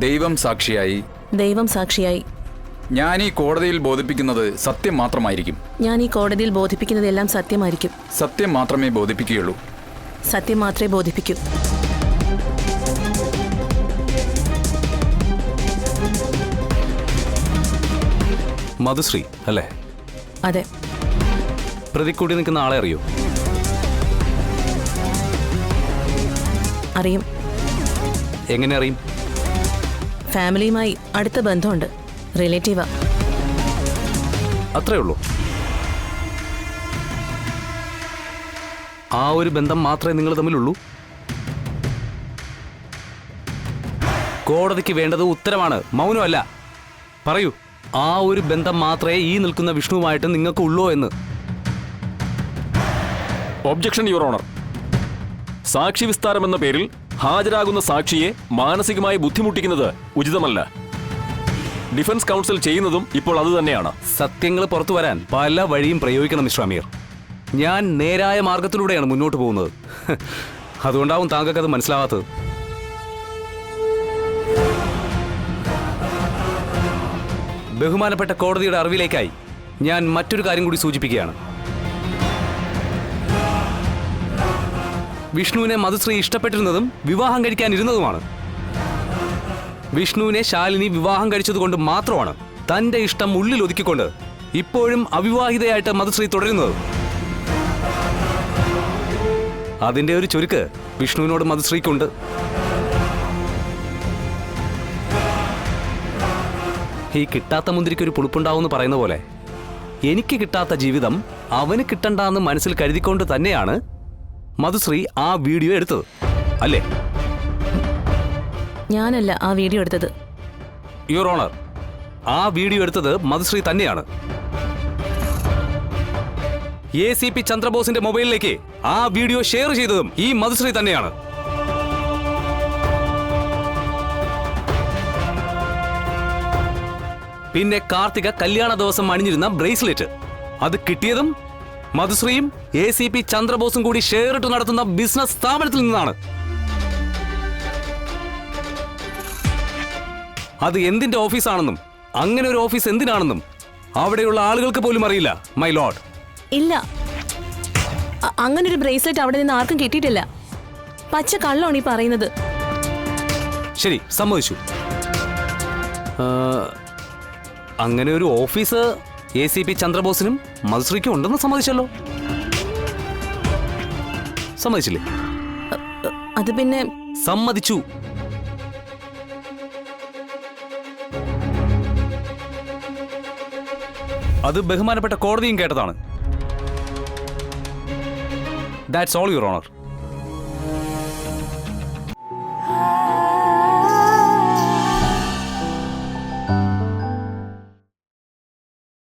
ദൈവം സാക്ഷിയായി ദൈവം സാക്ഷിയായി ഞാൻ ഈ കോടതിയിൽ ബോധിപ്പിക്കുന്നത് സത്യം മാത്രമായിരിക്കും. ഞാൻ ഈ കോടതിയിൽ ബോധിപ്പിക്കുന്നതെല്ലാം സത്യമായിരിക്കും. സത്യം മാത്രമേ ബോധിപ്പിക്കുകയുള്ളൂ. സത്യം മാത്രമേ ബോധിപ്പിക്കൂ. മധുശ്രീ അല്ലേ? അതെ. പ്രതിക്കൂടി നിൽക്കുന്ന ആളെ അറിയോ? അറിയും. എങ്ങനെ അറിയും? ഫാമിലിയുമായി അടുത്ത ബന്ധമുണ്ട്. റിലേറ്റീവാ. അത്രേ ഉള്ളൂ? ആ ഒരു ബന്ധം മാത്രമേ നിങ്ങൾ തമ്മിലുള്ളൂ? കോടതിക്ക് വേണ്ടത് ഉത്തരമാണ്, മൗനമല്ല. പറയൂ, ആ ഒരു ബന്ധം മാത്രമേ ഈ നിൽക്കുന്ന വിഷ്ണുവുമായിട്ട് നിങ്ങൾക്ക് ഉള്ളൂ എന്ന്. Objection your honour. സാക്ഷി വിസ്താരം എന്ന പേരിൽ ഹാജരാകുന്ന സാക്ഷിയെ മാനസികമായി ബുദ്ധിമുട്ടിക്കുന്നത് ഉചിതമല്ല. ഡിഫൻസ് കൗൺസിൽ ചെയ്യുന്നതും ഇപ്പോൾ അത് തന്നെയാണ്. സത്യങ്ങൾ പുറത്തു വരാൻ പല വഴിയും പ്രയോഗിക്കണം മിസ്റ്റർ അമീർ. ഞാൻ നേരായ മാർഗത്തിലൂടെയാണ് മുന്നോട്ട് പോകുന്നത്. അതുകൊണ്ടാവും താങ്കൾക്കത് മനസ്സിലാവാത്തത്. ബഹുമാനപ്പെട്ട കോടതിയുടെ അറിവിലേക്കായി ഞാൻ മറ്റൊരു കാര്യം കൂടി സൂചിപ്പിക്കുകയാണ്. വിഷ്ണുവിനെ മധുശ്രീ ഇഷ്ടപ്പെട്ടിരുന്നതും വിവാഹം കഴിക്കാനിരുന്നതുമാണ്. വിഷ്ണുവിനെ ശാലിനി വിവാഹം കഴിച്ചതുകൊണ്ട് മാത്രമാണ് തന്റെ ഇഷ്ടം ഉള്ളിൽ ഒതുക്കിക്കൊണ്ട് ഇപ്പോഴും അവിവാഹിതയായിട്ട് മധുശ്രീ തുടരുന്നത്. അതിന്റെ ഒരു ചുരുക്ക് വിഷ്ണുവിനോട് മധുശ്രീക്കുണ്ട്. ഈ കിട്ടാത്ത മുന്തിരിക്കൊരു പുളിപ്പുണ്ടാവും എന്ന് പറയുന്ന പോലെ എനിക്ക് കിട്ടാത്ത ജീവിതം അവന് കിട്ടണ്ടെന്ന് മനസ്സിൽ കരുതിക്കൊണ്ട് തന്നെയാണ് മധുശ്രീ ആ വീഡിയോ എടുത്തത്, അല്ലേ? ഞാനല്ല ആ വീഡിയോ എടുത്തത്. യുവർ ഓണർ, ആ വീഡിയോ എടുത്തത് മധുശ്രീ തന്നെയാണ്. ACP ചന്ദ്രബോസിന്റെ മൊബൈലിലേക്ക് ആ വീഡിയോ ഷെയർ ചെയ്തതും ഈ മധുശ്രീ തന്നെയാണ്. പിന്നെ കാർത്തിക കല്യാണ ദിവസം അണിഞ്ഞിരുന്ന ബ്രേസ്ലെറ്റ്, അത് കിട്ടിയതും മധുശ്രീയും ACP ചന്ദ്രബോസും കൂടി ഷെയർ ഇട്ട് നടത്തുന്ന ബിസിനസ് സ്ഥാപനത്തിൽ നിന്നാണ്. അത് എന്തിന്റെ ഓഫീസാണെന്നും അങ്ങനെ ഒരു ഓഫീസ് എന്തിനാണെന്നും അവിടെയുള്ള ആളുകൾക്ക് പോലും അറിയില്ല, മൈ ലോർഡ്. ഇല്ല, അങ്ങനൊരു ബ്രേസ്ലെറ്റ് അവിടെ നിന്ന് ആർക്കും കിട്ടിയിട്ടില്ല. പച്ച കള്ളമാണ് ഈ പറയുന്നത്. ശരി, സമ്മതിച്ചു. അങ്ങനെ ഒരു ഓഫീസ് ACP ചന്ദ്രബോസിനും മധുശ്രീക്കും ഉണ്ടെന്ന് സമ്മതിച്ചല്ലോ. സമ്മതിച്ചില്ലേ? അത് പിന്നെ സമ്മതിച്ചു. അത് ബഹുമാനപ്പെട്ട കോടതിയും കേട്ടതാണ്. That's all your honour.